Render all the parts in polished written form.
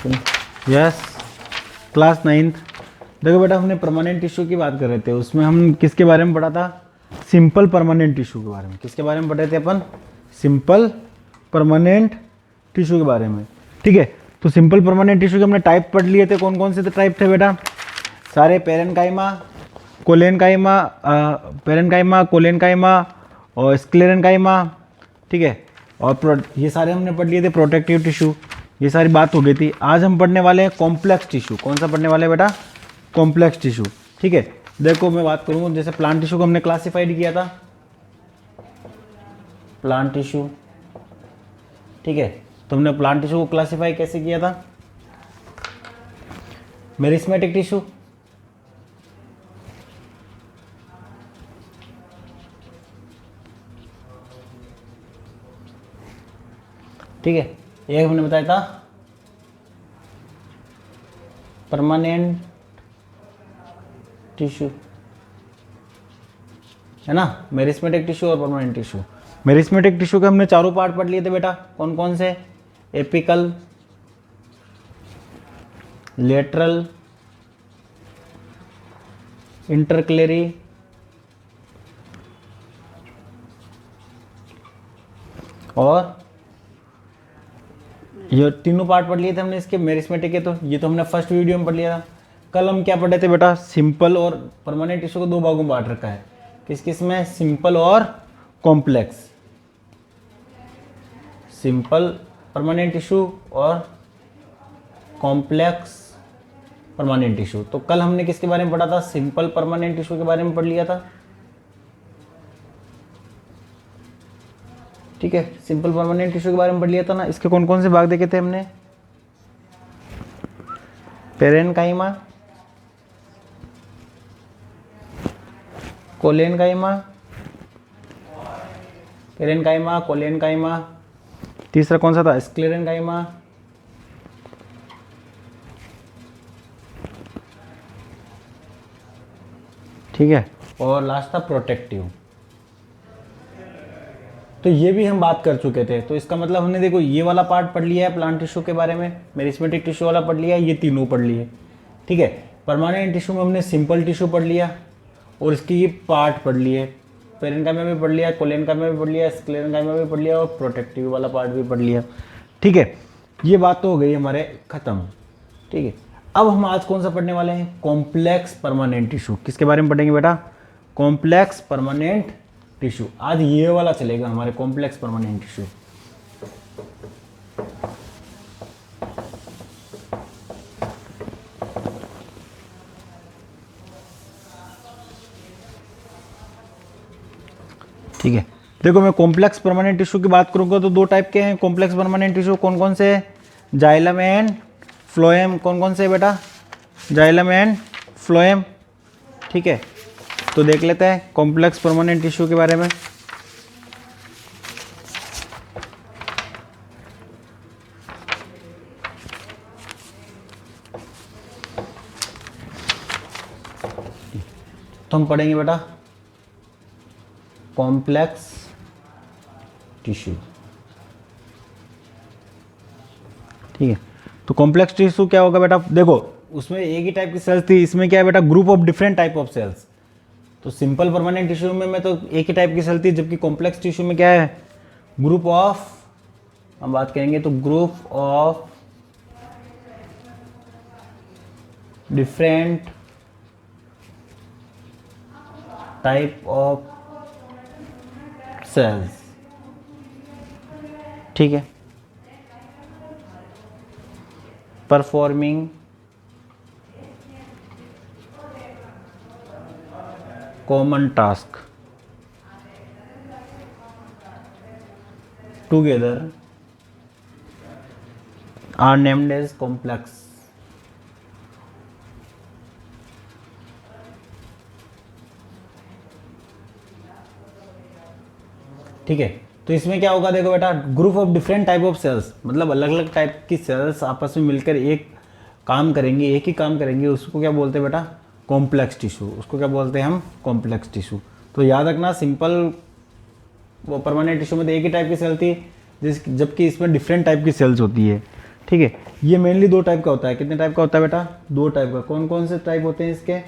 Yes class 9th। देखो बेटा हमने परमानेंट टिश्यू की बात कर रहे थे, उसमें हम किसके बारे में पढ़ा था? सिंपल परमानेंट टिश्यू के बारे में। किसके बारे में पढ़े थे अपन? सिंपल परमानेंट टिश्यू के बारे में। ठीक है, तो सिंपल परमानेंट टिश्यू के हमने टाइप पढ़ लिए थे। कौन कौन से टाइप थे बेटा? सारे पेरेन्काइमा, कोलेनकाइमा, पेरेन्काइमा, कोलेनकाइमा और स्क्लेरेन्काइमा। ठीक है, और ये सारे हमने पढ़ लिए थे। प्रोटेक्टिव टिश्यू, ये सारी बात हो गई थी। आज हम पढ़ने वाले हैं कॉम्प्लेक्स टिश्यू। कौन सा पढ़ने वाले हैं बेटा? Complex tissue. ठीक है, देखो मैं बात करूँ, जैसे प्लांट टिश्यू को हमने क्लासिफाइड किया था, प्लांट टिश्यू। ठीक है, तो हमने प्लांट टिश्यू को क्लासिफाई कैसे किया था? मेरिस्मेटिक टिश्यू, ठीक है, एक हमने बताया था परमानेंट टिश्यू, है ना, मेरिस्मेटिक टिश्यू और परमानेंट टिश्यू। मेरिस्मेटिक टिश्यू के हमने चारों पार्ट पढ़ लिए थे बेटा। कौन कौन से? एपिकल, लेटरल, इंटरक्लेरी और ये तीनों पार्ट पढ़ लिए थे हमने इसके मेरिस्मेटिक के। तो ये तो हमने फर्स्ट वीडियो में पढ़ लिया था। कल हम क्या पढ़े थे बेटा? सिंपल और परमानेंट टिश्यू को दो भागों में बांट रखा है। किस किस में? सिंपल और कॉम्प्लेक्स। सिंपल परमानेंट टिश्यू और कॉम्प्लेक्स परमानेंट टिश्यू। तो कल हमने किसके बारे में पढ़ा था? सिंपल परमानेंट टिश्यू के बारे में पढ़ लिया था। ठीक है, सिंपल परमानेंट टिश्यू के बारे में पढ़ लिया था ना। इसके कौन कौन से भाग देखे थे हमने? Parenchyma, collenchyma, parenchyma, collenchyma. तीसरा कौन सा था? स्क्लेरेन्काइमा। ठीक है, और लास्ट था प्रोटेक्टिव। तो ये भी हम बात कर चुके थे। तो इसका मतलब हमने देखो ये वाला पार्ट पढ़ लिया है प्लांट टिश्यू के बारे में, मेरिस्मेटिक टिश्यू वाला पढ़ लिया है, ये तीनों पढ़ लिए। ठीक है, परमानेंट टिश्यू में हमने सिंपल टिश्यू पढ़ लिया और इसकी ये पार्ट पढ़ लिए। पेरेन्काइमा में भी पढ़ लिया, कोलेनकाइमा में भी पढ़ लिया, स्क्लेरेन्काइमा में भी पढ़ लिया और प्रोटेक्टिव वाला पार्ट भी पढ़ लिया। ठीक है, ये बात तो हो गई हमारे खत्म। ठीक है, अब हम आज कौन सा पढ़ने वाले हैं? Complex permanent tissue. किसके बारे में पढ़ेंगे बेटा? Complex permanent tissue. आज ये वाला चलेगा हमारे कॉम्प्लेक्स परमानेंट टिश्यू। ठीक है, देखो मैं कॉम्प्लेक्स परमानेंट टिश्यू की बात करूंगा तो दो टाइप के हैं कॉम्प्लेक्स परमानेंट टिश्यू। कौन कौन से? Xylem and phloem. कौन कौन से बेटा? Xylem and phloem. ठीक है, तो देख लेते हैं कॉम्प्लेक्स परमानेंट टिश्यू के बारे में। तो हम पढ़ेंगे बेटा कॉम्प्लेक्स टिश्यू। ठीक है, तो कॉम्प्लेक्स टिश्यू क्या होगा बेटा? देखो उसमें एक ही टाइप की सेल्स थी, इसमें क्या है बेटा? Group of different type of cells. तो सिंपल परमानेंट टिश्यू में तो एक ही टाइप की सेल थी, जबकि कॉम्प्लेक्स टिश्यू में क्या है? ग्रुप ऑफ, हम बात करेंगे तो group of different type of cells. ठीक है, performing common task together are named as complex. ठीक है, तो इसमें क्या होगा? देखो बेटा, group of different type of cells, मतलब अलग अलग टाइप की सेल्स आपस में मिलकर एक काम करेंगी, एक ही काम करेंगे, उसको क्या बोलते हैं बेटा? Complex tissue. उसको क्या बोलते हैं हम? Complex tissue. तो याद रखना, सिंपल वो परमानेंट टिश्यू में तो एक ही टाइप की सेल थी, जबकि इसमें डिफरेंट टाइप की सेल्स होती है। ठीक है। ये मेनली दो टाइप का होता है। कितने टाइप का होता है बेटा? दो टाइप का। कौन कौन से टाइप होते हैं इसके?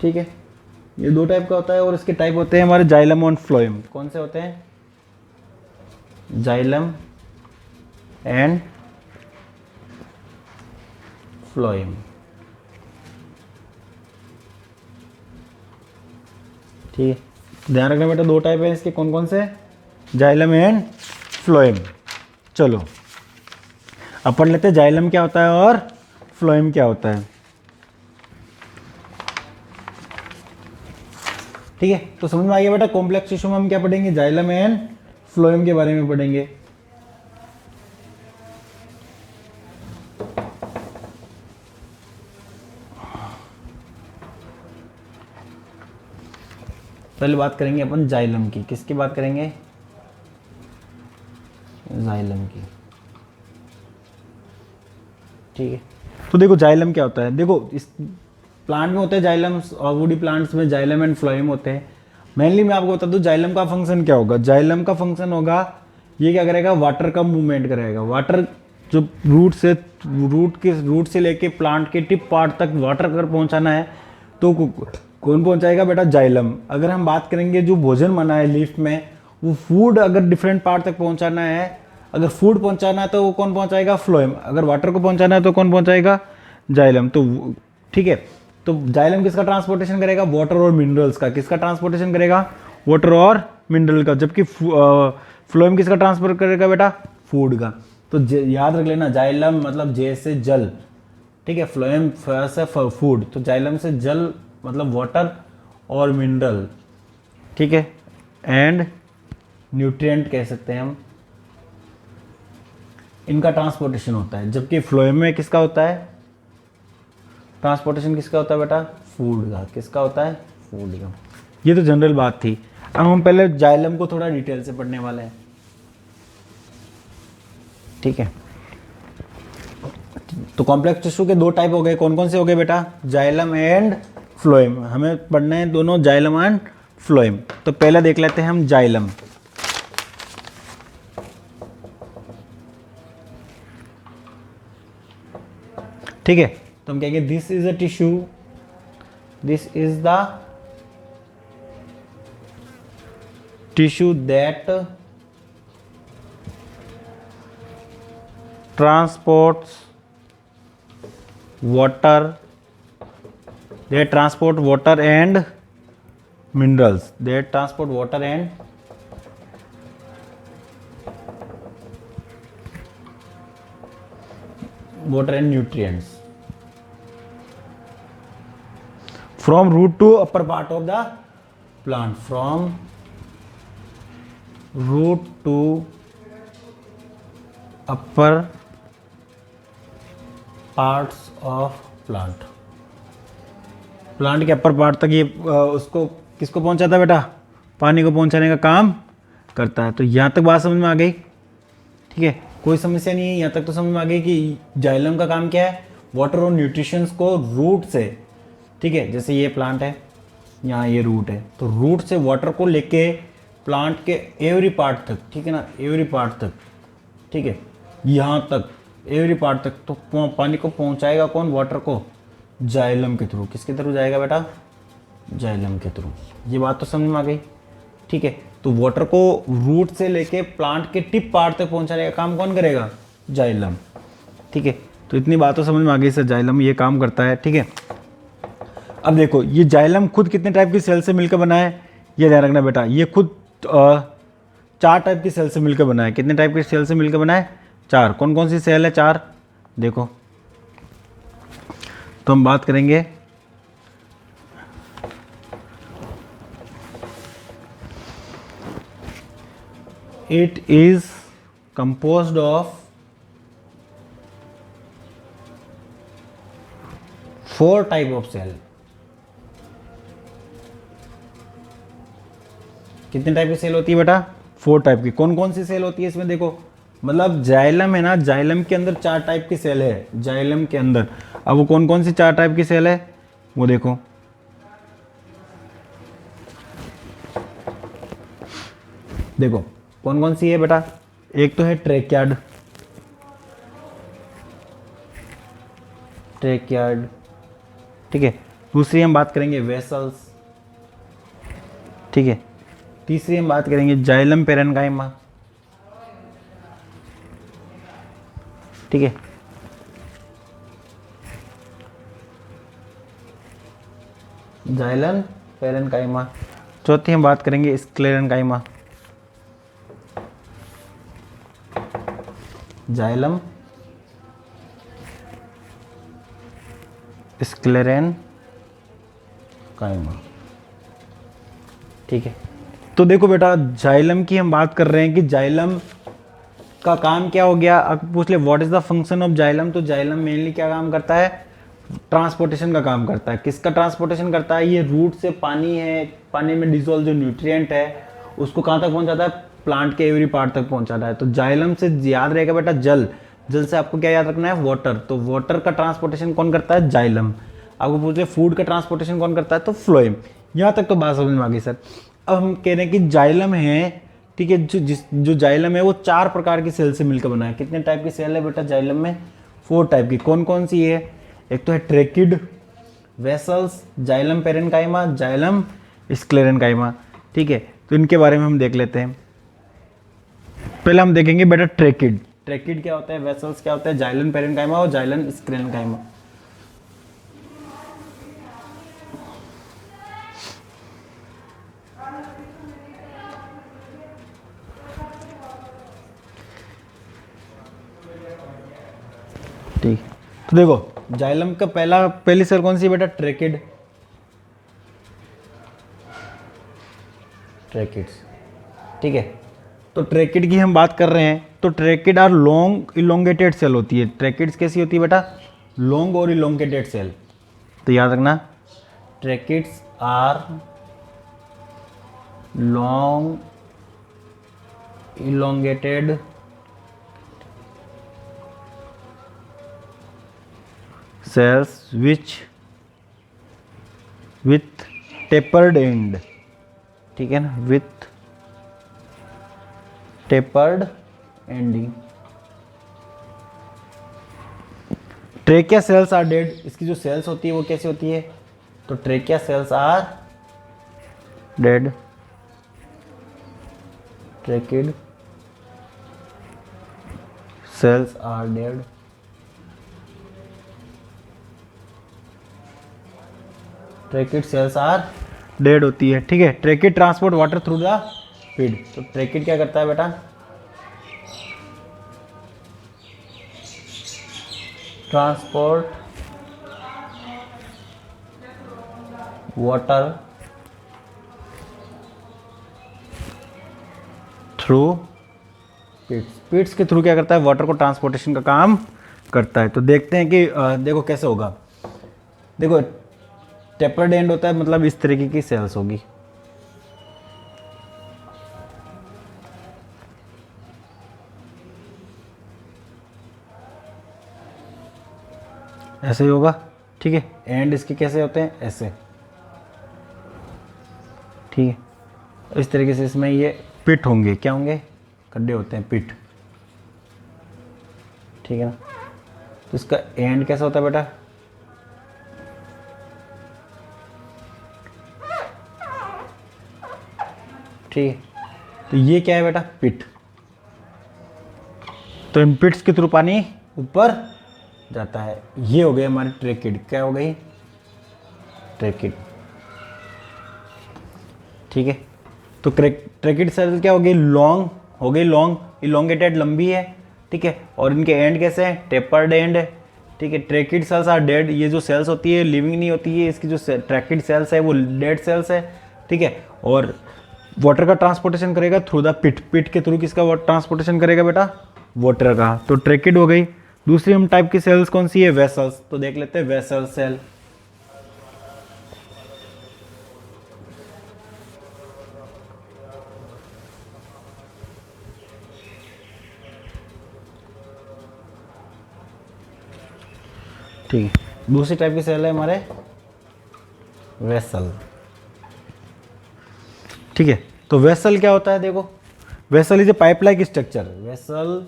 ठीक है, ये दो टाइप का होता है और इसके टाइप होते हैं हमारे जाइलम और फ्लोएम। कौन से होते हैं? Xylem and phloem. ठीक है, ध्यान रखना बेटा, दो टाइप है इसके। कौन कौन से? Xylem and phloem. चलो अब पढ़ लेते हैं जाइलम क्या होता है और फ्लोएम क्या होता है। ठीक है, तो समझ में आ गया बेटा। कॉम्प्लेक्स टिश्यू में हम क्या पढ़ेंगे? जाइलम एंड फ्लोएम के बारे में पढ़ेंगे। पहले बात करेंगे अपन जाइलम की। किसकी बात करेंगे? जाइलम की। ठीक है, तो देखो जाइलम क्या होता है। देखो इस प्लांट में होते हैं जाइलम, और वुडी प्लांट्स में जाइलम एंड फ्लोएम होते हैं। मेनली मैं आपको बता दूं जाइलम का फंक्शन क्या होगा। जाइलम का फंक्शन होगा, ये क्या करेगा? वाटर का मूवमेंट करेगा। वाटर जो रूट से लेके प्लांट के टिप पार्ट तक वाटर अगर पहुंचाना है तो कौन पहुंचाएगा बेटा? जाइलम। अगर हम बात करेंगे जो भोजन बना है लीफ में, वो फूड अगर डिफरेंट पार्ट तक पहुंचाना है, अगर फूड पहुंचाना है तो वो कौन पहुंचाएगा? फ्लोएम। अगर वाटर को पहुंचाना है तो कौन पहुंचाएगा? जाइलम। तो ठीक है, तो जाइलम किसका ट्रांसपोर्टेशन करेगा? वाटर और मिनरल्स का। किसका ट्रांसपोर्टेशन करेगा? वाटर और मिनरल का। जबकि फ्लोएम किसका ट्रांसपोर्ट करेगा बेटा? फूड का। तो याद रख लेना, जाइलम मतलब जे से जल, ठीक है, फ्लोएम से फूड। तो जाइलम से जल मतलब वाटर और मिनरल, ठीक है, एंड न्यूट्रिएंट कह सकते हैं हम, इनका ट्रांसपोर्टेशन होता है। जबकि फ्लोएम में किसका होता है ट्रांसपोर्टेशन? किसका होता है बेटा? फूड का। किसका होता है? फूड का। ये तो जनरल बात थी। अब हम पहले जाइलम को थोड़ा डिटेल से पढ़ने वाले हैं। ठीक है, तो कॉम्प्लेक्स टिश्यू के दो टाइप हो गए। कौन कौन से हो गए बेटा? Xylem and phloem. हमें पढ़ना है दोनों, जाइलम एंड फ्लोएम। तो पहले देख लेते हैं हम जाइलम। ठीक है, तो हम कहेंगे this is a tissue, this is the tissue that transports water, they transport water and minerals, they transport water and nutrients from root to upper part of the plant, from root to upper parts of plant. Plant के upper part तक ये उसको किसको पहुंचाता है बेटा? पानी को पहुंचाने का काम करता है। तो यहाँ तक बात समझ में आ गई। ठीक है, कोई समस्या नहीं है, यहाँ तक तो समझ में आ गई कि जाइलम का काम क्या है? वाटर और न्यूट्रिशंस को रूट से, ठीक है, जैसे ये प्लांट है, यहाँ ये रूट है, तो रूट से वाटर को लेके प्लांट के एवरी पार्ट तक, ठीक है ना, एवरी पार्ट तक, ठीक है, यहाँ तक एवरी पार्ट तक, तो पानी को पहुँचाएगा कौन? वाटर को जाइलम के थ्रू। किसके थ्रू जाएगा बेटा? जाइलम के थ्रू। ये बात तो समझ में आ गई। ठीक है, तो वाटर को रूट से लेके प्लांट के टिप पार्ट तक पहुँचाने का काम कौन करेगा? जाइलम। ठीक है, तो इतनी बात तो समझ में आ गई सर, जाइलम ये काम करता है। ठीक है, अब देखो ये जाइलम खुद कितने टाइप की सेल से मिलकर बना है, ये ध्यान रखना बेटा। ये खुद 4 टाइप की सेल से मिलकर बना है। कितने टाइप की सेल से मिलकर बना है? 4। कौन कौन सी सेल है? 4। देखो, तो हम बात करेंगे it is composed of 4 type of cell. कितने टाइप की सेल होती है बेटा? 4 टाइप की। कौन कौन सी सेल होती है इसमें? देखो, मतलब जाइलम है ना, जाइलम के अंदर 4 टाइप की सेल है, जाइलम के अंदर। अब वो कौन कौन सी 4 टाइप की सेल है वो देखो। देखो कौन कौन सी है बेटा? एक तो है ट्रेक्यार्ड, ट्रेकियार्ड, ठीक है। दूसरी हम बात करेंगे वेसल्स, ठीक है। तीसरी हम बात करेंगे जाइलम पेरेन्काइमा, ठीक है। Xylem parenchyma. चौथी हम बात करेंगे स्क्लेरेन्काइमा, जाइलम स्क्लेरेन्काइमा, ठीक है। तो देखो बेटा, जाइलम की हम बात कर रहे हैं कि जाइलम का काम क्या हो गया। अब पूछ ले what is the function of xylem, तो जाइलम मेनली क्या काम करता है, ट्रांसपोर्टेशन का काम करता है। किसका ट्रांसपोर्टेशन करता है, ये रूट से पानी है, पानी में डिजोल्व जो न्यूट्रिएंट है उसको कहाँ तक पहुंचाता है, प्लांट के एवरी पार्ट तक पहुंचाता है। तो जाइलम से याद रहेगा बेटा जल, जल से आपको क्या याद रखना है, वाटर। तो वाटर का ट्रांसपोर्टेशन कौन करता है, जाइलम। आपको पूछ ले फूड का ट्रांसपोर्टेशन कौन करता है, तो फ्लोएम। यहाँ तक तो बात समझ में आ गई सर। अब हम कह रहे हैं कि जाइलम है, ठीक है, जो जाइलम है वो 4 प्रकार की सेल से मिलकर बना है। कितने टाइप की सेल है बेटा जाइलम में, 4 टाइप की। कौन कौन सी है, एक तो है tracheid, vessels, xylem parenchyma, xylem sclerenchyma, ठीक है। तो इनके बारे में हम देख लेते हैं। पहले हम देखेंगे बेटा ट्रेकिड। ट्रेकिड क्या होता है, वेसल्स क्या होता है, जाइलम पेरेन्काइमा और जाइलम स्क्लेरेन्काइमा। ठीक, तो देखो जाइलम का पहली सेल कौन सी है बेटा, ट्रेकिड, ट्रेकिड्स, ठीक है। तो ट्रेकिड की हम बात कर रहे हैं, तो tracheid are long elongated cell होती है। ट्रेकिड्स कैसी होती है बेटा, लॉन्ग और इलोंगेटेड सेल। तो याद रखना tracheids are long elongated cells which with tapered end, ठीक है ना, with tapered ending। Trachea cells are dead, इसकी जो सेल्स होती है वो कैसी होती है, तो trachea cells are dead, tracheid cells are dead. Tracheid cells are dead होती है, ठीक है। Tracheid transport water through the feed, तो ट्रेकिड क्या करता है बेटा, transport water through pits. Pits के थ्रू क्या करता है, वाटर को ट्रांसपोर्टेशन का काम करता है। तो देखते हैं कि देखो कैसे होगा। देखो टेपर्ड एंड होता है, मतलब इस तरीके की सेल्स होगी, ऐसे ही होगा, ठीक है। एंड इसके कैसे होते हैं, ऐसे, ठीक है। इस तरीके से इसमें ये पिट होंगे, क्या होंगे, खड्डे होते हैं, पिट, ठीक है ना। तो इसका एंड कैसा होता है बेटा, ठीक है। तो ये क्या है बेटा, पिट। तो इन पिट्स के थ्रू पानी ऊपर जाता है। ये हो गई हमारी ट्रेकिड, क्या हो गई, ट्रेकिड, ठीक है। तो ट्रेकिड सेल क्या हो गई, लॉन्ग हो गई, लॉन्ग इलोंगेटेड, लंबी है, ठीक है। और इनके एंड कैसे हैं, टेपर्ड एंड है, ठीक है। ट्रेकिड सेल्स आर डेड, ये जो सेल्स होती है लिविंग नहीं होती है, इसकी जो ट्रेकिड सेल्स है वो डेड सेल्स है, ठीक है। और वाटर का ट्रांसपोर्टेशन करेगा थ्रू द पिट, पिट के थ्रू किसका ट्रांसपोर्टेशन करेगा बेटा, वाटर का। तो ट्रेकिड हो गई। दूसरी हम टाइप की सेल्स कौन सी है, वेसल्स। तो देख लेते हैं वेसल सेल। ठीक है, दूसरी टाइप की सेल है हमारे वेसल, ठीक है। तो वेसल क्या होता है, देखो vessel is a pipe like structure. Vessel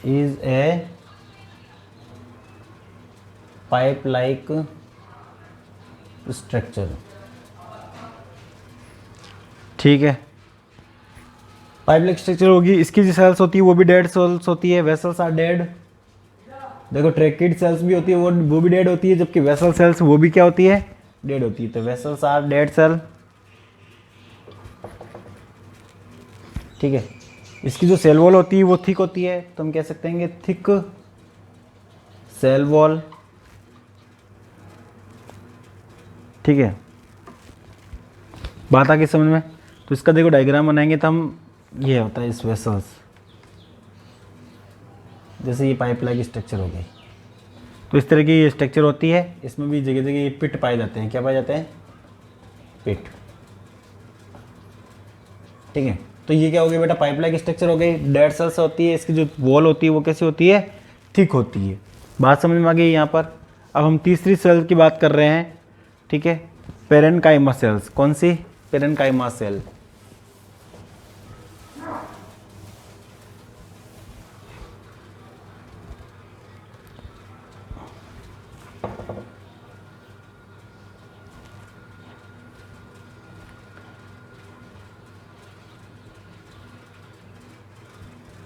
is a pipe like structure. ठीक है, पाइप लाइक स्ट्रक्चर होगी। इसकी जो सेल्स होती है वो भी डेड सेल्स होती है, वेसल्स आर डेड। देखो ट्रैकिड सेल्स भी होती है, वो भी डेड होती है, जबकि वेसल सेल्स वो भी क्या होती है, डेड होती है। तो वेसल्स आर डेड सेल। ठीक है, इसकी जो सेल वॉल होती है वो थिक होती है, तो हम कह सकते हैं थिक सेल वॉल। ठीक है, बात आ गई समझ में। तो इसका देखो डायग्राम बनाएंगे तो हम, ये होता है इस वेसल्स, जैसे ये पाइप लाइक स्ट्रक्चर हो गई, तो इस तरह की ये स्ट्रक्चर होती है। इसमें भी जगह जगह ये पिट पाए जाते हैं। क्या पाए जाते हैं, पिट। ठीक है, तो ये क्या हो गया बेटा, पाइप लाइक स्ट्रक्चर हो गई, डेड सेल्स होती है। इसकी जो वॉल होती है वो कैसी होती है, थिक होती है। बात समझ में आ गई यहाँ पर। अब हम तीसरी सेल की बात कर रहे हैं। ठीक है, पेरेन्काइमा सेल्स। कौन सी, पेरेन्काइमा सेल।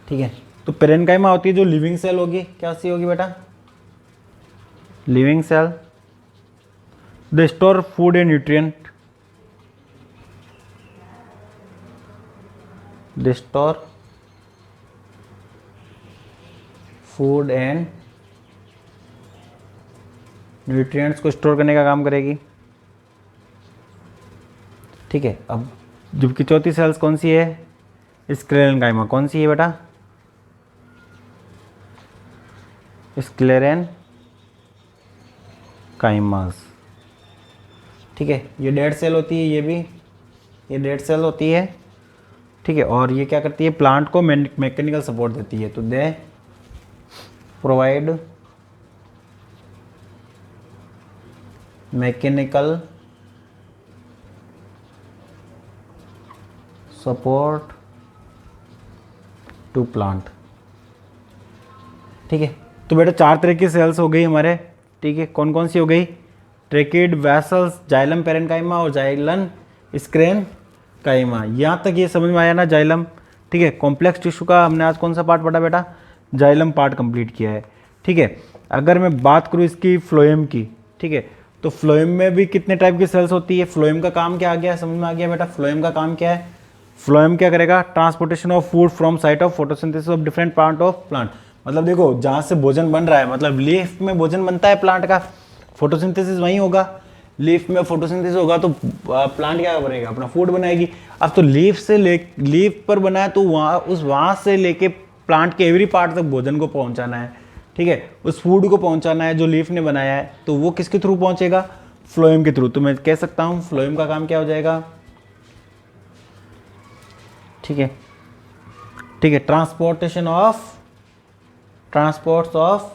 ठीक है, तो पेरेन्काइमा होती है जो लिविंग सेल होगी। क्या सी होगी बेटा, living cell. They store food and nutrient. They store food and nutrients को स्टोर करने का काम करेगी। ठीक है, अब जबकि चौथी सेल्स कौन सी है, स्क्लेरेनकाइमा। कौन सी है बेटा, स्क्लेरेनकाइमास। ठीक है, ये डेड सेल होती है, ये भी ये डेड सेल होती है। ठीक है, और ये क्या करती है, प्लांट को मैकेनिकल सपोर्ट देती है। तो they provide mechanical support to plant. ठीक है, तो बेटा चार तरह की सेल्स हो गई हमारे। ठीक है, कौन कौन सी हो गई, ट्रैकिड, वेसल्स, जाइलम पेरेन्काइमा और जाइलन स्क्लेरेनकाइमा। यहाँ तक ये समझ में आया ना, जाइलम। ठीक है, कॉम्प्लेक्स टिश्यू का हमने आज कौन सा पार्ट पढ़ा बेटा, जाइलम पार्ट कंप्लीट किया है। ठीक है, अगर मैं बात करूँ इसकी फ्लोएम की, ठीक है, तो फ्लोएम में भी कितने टाइप की सेल्स होती है। फ्लोएम का काम क्या आ गया, समझ में आ गया बेटा। फ्लोएम का काम क्या है, फ्लोएम क्या करेगा, transportation of food from site of photosynthesis of different part of plant. मतलब देखो जहाँ से भोजन बन रहा है, मतलब लीफ में भोजन बनता है प्लांट का, फोटोसिंथेसिस वहीं होगा। लीफ में फोटोसिंथेसिस होगा तो प्लांट क्या बनेगा, अपना फूड बनाएगी। अब तो लीफ पर बना है तो वहाँ से लेके प्लांट के एवरी पार्ट तक भोजन को पहुँचाना है। ठीक है, उस फूड को पहुँचाना है जो लीफ ने बनाया है, तो वो किसके थ्रू पहुँचेगा, फ्लोएम के थ्रू। तो मैं कह सकता हूँ फ्लोएम का काम क्या हो जाएगा। ठीक है, ठीक है, transport of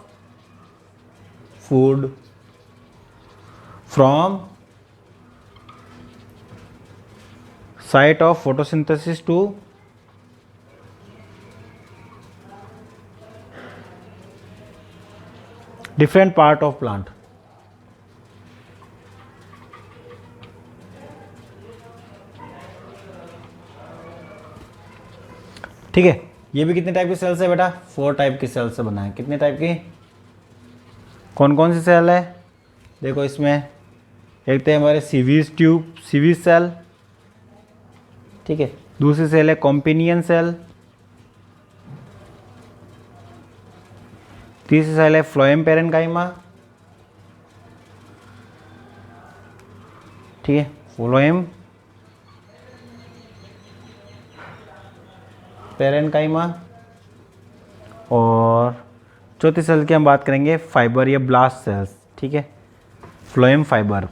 food from site of photosynthesis to different part of plant. ठीक है, ये भी कितने टाइप की सेल्स है बेटा, 4 टाइप की सेल्स से बना है। कितने टाइप की, कौन कौन सी सेल है, देखो इसमें एक तो हमारे सीवीज सेल। ठीक है, दूसरी सेल है कॉम्पिनियन सेल, तीसरी सेल है फ्लोएम पेरेन्काइमा। ठीक है, फ्लोएम पेरेन्काइमा। और चौथी सेल की हम बात करेंगे फाइबर या ब्लास्ट सेल्स। ठीक है, फ्लोएम फाइबर।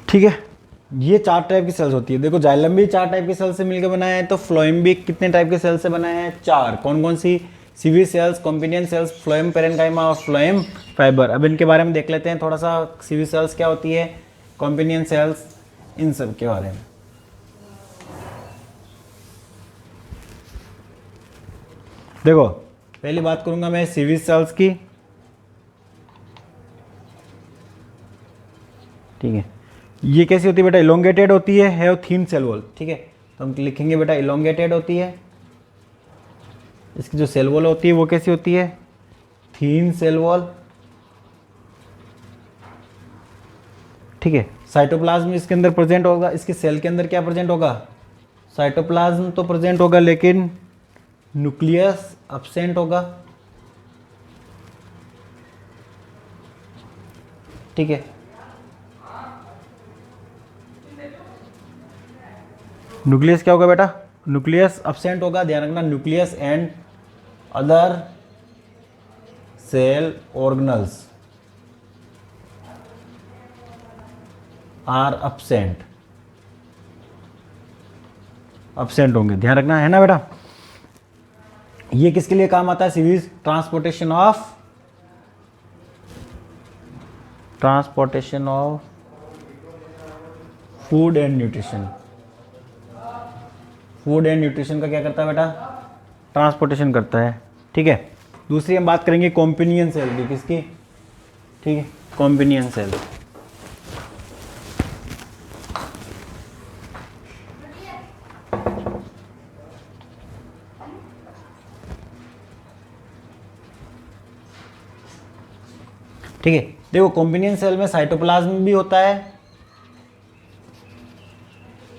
ठीक है, ये 4 टाइप की सेल्स होती है। देखो जाइलम भी 4 टाइप की सेल से मिलकर बनाया है, तो फ्लोएम भी कितने टाइप के सेल से बनाया है, 4। कौन कौन सी, sieve cells, companion cells, phloem parenchyma और फ्लोएम फाइबर। अब इनके बारे में देख लेते हैं थोड़ा सा, सीवी सेल्स क्या होती है, कॉम्पिनियन सेल्स, इन सब के बारे में। देखो पहली बात करूंगा मैं सीवीज सेल्स की, ठीक है। ये कैसी होती है बेटा, इलोंगेटेड होती है, हैव थिन सेल वॉल, ठीक है। तो हम लिखेंगे बेटा इलोंगेटेड होती है, इसकी जो सेल वॉल होती है वो कैसी होती है, थीन सेल वॉल, ठीक है। साइटोप्लाज्म इसके अंदर प्रेजेंट होगा, इसके सेल के अंदर क्या प्रेजेंट होगा, साइटोप्लाज्म तो प्रेजेंट होगा लेकिन न्यूक्लियस एब्सेंट होगा, ठीक है। न्यूक्लियस क्या होगा बेटा, न्यूक्लियस एब्सेंट होगा, ध्यान रखना, nucleus and other cell organelles are absent होंगे, ध्यान रखना है ना बेटा। ये किसके लिए काम आता है, series transportation of food and nutrition. Food and nutrition का क्या करता है बेटा, ट्रांसपोर्टेशन करता है, ठीक है। दूसरी हम बात करेंगे कॉम्पिनियन सेल की, किसकी, ठीक है, कॉम्पिनियन सेल। ठीक है, देखो कॉम्पिनियन सेल में साइटोप्लाज्म भी होता है,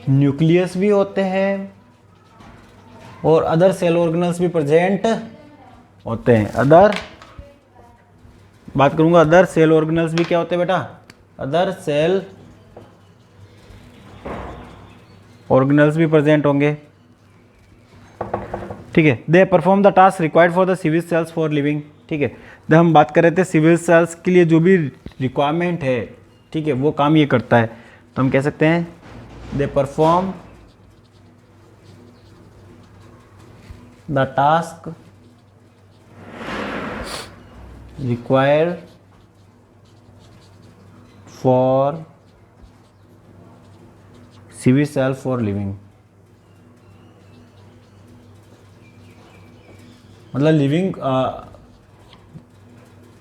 न्यूक्लियस भी होते हैं और अदर सेल ऑर्गेनल्स भी प्रेजेंट होते हैं। अदर बात करूंगा, अदर सेल ऑर्गेनल्स भी क्या होते हैं बेटा, अदर सेल ऑर्गेनल्स भी प्रेजेंट होंगे, ठीक है। They perform the task required for the civil cells for living, ठीक है। जब हम बात कर रहे थे सिविल सेल्स के लिए जो भी रिक्वायरमेंट है, ठीक है, वो काम ये करता है, तो हम कह सकते हैं they perform the task required for civil cell for living. मतलब लिविंग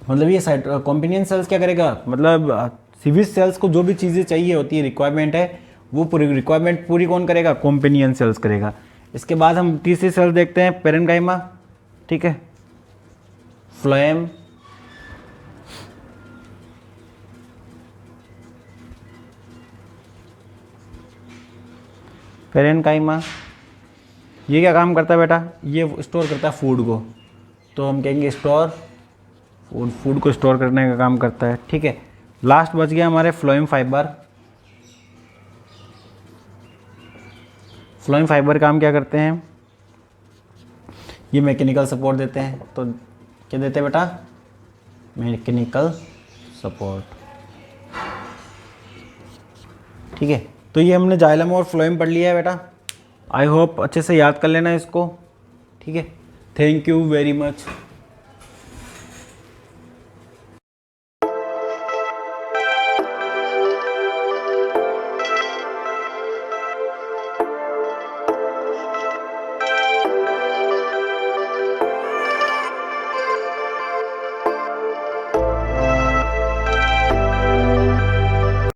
मतलब ये साइट कॉम्पिनियन सेल्स क्या करेगा, मतलब सिविल सेल्स को जो भी चीज़ें चाहिए होती है, रिक्वायरमेंट है, वो पूरी रिक्वायरमेंट पूरी कौन करेगा, कॉम्पिनियन सेल्स करेगा। इसके बाद हम तीसरी सेल्स देखते हैं, पेरेन्काइमा, ठीक है, फ्लोएम, पेरेन्काइमा ये क्या काम करता है बेटा, ये स्टोर करता है फूड को, तो हम कहेंगे स्टोर फूड को स्टोर करने का काम करता है, ठीक है। लास्ट बच गया हमारे फ्लोएम फाइबर। फ्लोएम फाइबर काम क्या करते हैं, ये मैकेनिकल सपोर्ट देते हैं, तो क्या देते हैं बेटा, मैकेनिकल सपोर्ट, ठीक है। तो ये हमने जाइलम और फ्लोएम पढ़ लिया है बेटा, आई होप अच्छे से याद कर लेना इसको, ठीक है। Thank you very much.